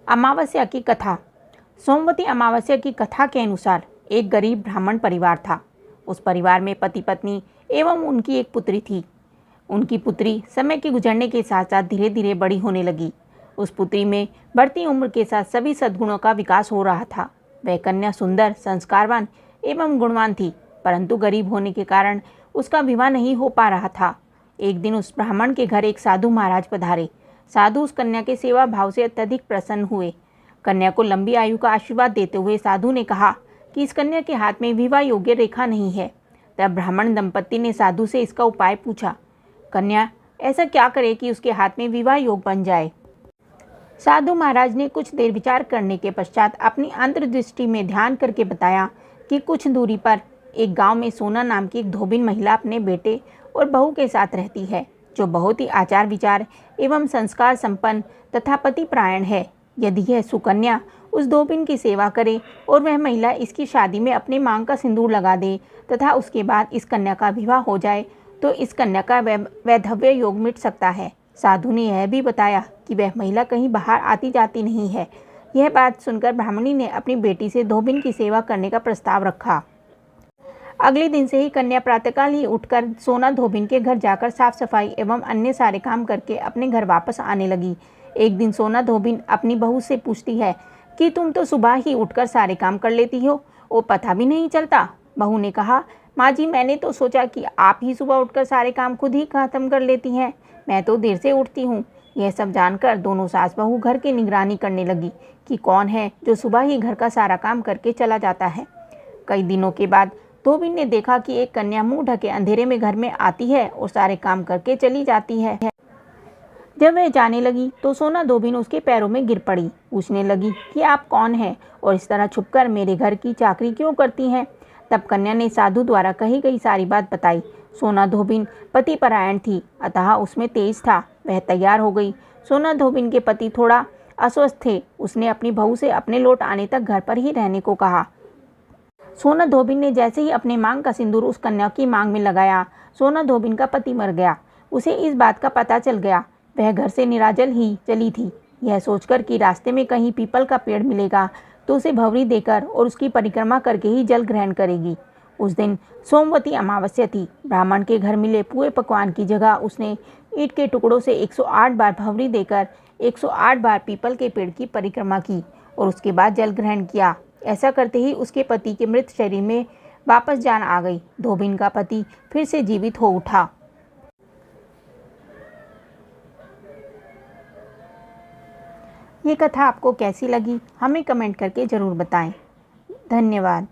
अमावस्या की कथा। सोमवती अमावस्या की कथा के अनुसार एक गरीब ब्राह्मण परिवार था। उस परिवार में पति पत्नी एवं उनकी एक पुत्री थी। उनकी पुत्री समय के गुजरने के साथ साथ धीरे धीरे बड़ी होने लगी। उस पुत्री में बढ़ती उम्र के साथ सभी सद्गुणों का विकास हो रहा था। वह कन्या सुंदर, संस्कारवान एवं गुणवान थी, परंतु गरीब होने के कारण उसका विवाह नहीं हो पा रहा था। एक दिन उस ब्राह्मण के घर एक साधु महाराज पधारे। साधु उस कन्या के सेवा भाव से अत्यधिक प्रसन्न हुए। कन्या को लंबी आयु का आशीर्वाद देते हुए साधु ने कहा कि इस कन्या के हाथ में विवाह योग्य रेखा नहीं है। तब ब्राह्मण दंपत्ति ने साधु से इसका उपाय पूछा। कन्या ऐसा क्या करे कि उसके हाथ में विवाह योग बन जाए। साधु महाराज ने कुछ देर विचार करने के पश्चात अपनी अंतर्दृष्टि में ध्यान करके बताया कि कुछ दूरी पर एक गांव में सोना नाम की एक धोबिन महिला अपने बेटे और बहू के साथ रहती है, जो बहुत ही आचार विचार एवं संस्कार संपन्न तथा पतिपरायण है। यदि यह सुकन्या उस धोबिन की सेवा करे और वह महिला इसकी शादी में अपने मांग का सिंदूर लगा दे तथा उसके बाद इस कन्या का विवाह हो जाए तो इस कन्या का वैधव्य योग मिट सकता है। साधु ने यह भी बताया कि वह महिला कहीं बाहर आती जाती नहीं है। यह बात सुनकर ब्राह्मणी ने अपनी बेटी से धोबिन की सेवा करने का प्रस्ताव रखा। अगले दिन से ही कन्या प्रातःकाल ही उठकर सोना धोबिन के घर जाकर साफ सफाई एवं अन्य सारे काम करके अपने घर वापस आने लगी। एक दिन सोना धोबिन अपनी बहू से पूछती है कि तुम तो सुबह ही उठकर सारे काम कर लेती हो और पता भी नहीं चलता। बहू ने कहा, माँ जी, मैंने तो सोचा कि आप ही सुबह उठकर सारे काम खुद ही खत्म कर लेती हैं। मैं तो देर से उठती हूँ। यह सब जानकर दोनों सास बहू घर की निगरानी करने लगी कि कौन है जो सुबह ही घर का सारा काम करके चला जाता है। कई दिनों के बाद धोबिन ने देखा कि एक कन्या मुंह ढके अंधेरे में घर में आती है और सारे काम करके चली जाती है। जब वह जाने लगी तो सोना धोबिन उसके पैरों में गिर पड़ी। पूछने लगी कि आप कौन हैं और इस तरह छुपकर मेरे घर की चाकरी क्यों करती हैं। तब कन्या ने साधु द्वारा कही गई सारी बात बताई। सोना धोबिन पतिपरायण थी, अतः उसमें तेज था। वह तैयार हो गई। सोना धोबिन के पति थोड़ा अस्वस्थ थे। उसने अपनी बहू से अपने लौट आने तक घर पर ही रहने को कहा। सोना धोबिन ने जैसे ही अपने मांग का सिंदूर उस कन्या की मांग में लगाया, सोना धोबिन का पति मर गया। उसे इस बात का पता चल गया। वह घर से निराजल ही चली थी, यह सोचकर कि रास्ते में कहीं पीपल का पेड़ मिलेगा तो उसे भंवरी देकर और उसकी परिक्रमा करके ही जल ग्रहण करेगी। उस दिन सोमवती अमावस्या थी। ब्राह्मण के घर मिले पुए पकवान की जगह उसने ईंट के टुकड़ों से 108 बार भंवरी देकर 108 बार पीपल के पेड़ की परिक्रमा की और उसके बाद जल ग्रहण किया। ऐसा करते ही उसके पति के मृत शरीर में वापस जान आ गई। धोबिन का पति फिर से जीवित हो उठा। ये कथा आपको कैसी लगी हमें कमेंट करके ज़रूर बताएं। धन्यवाद।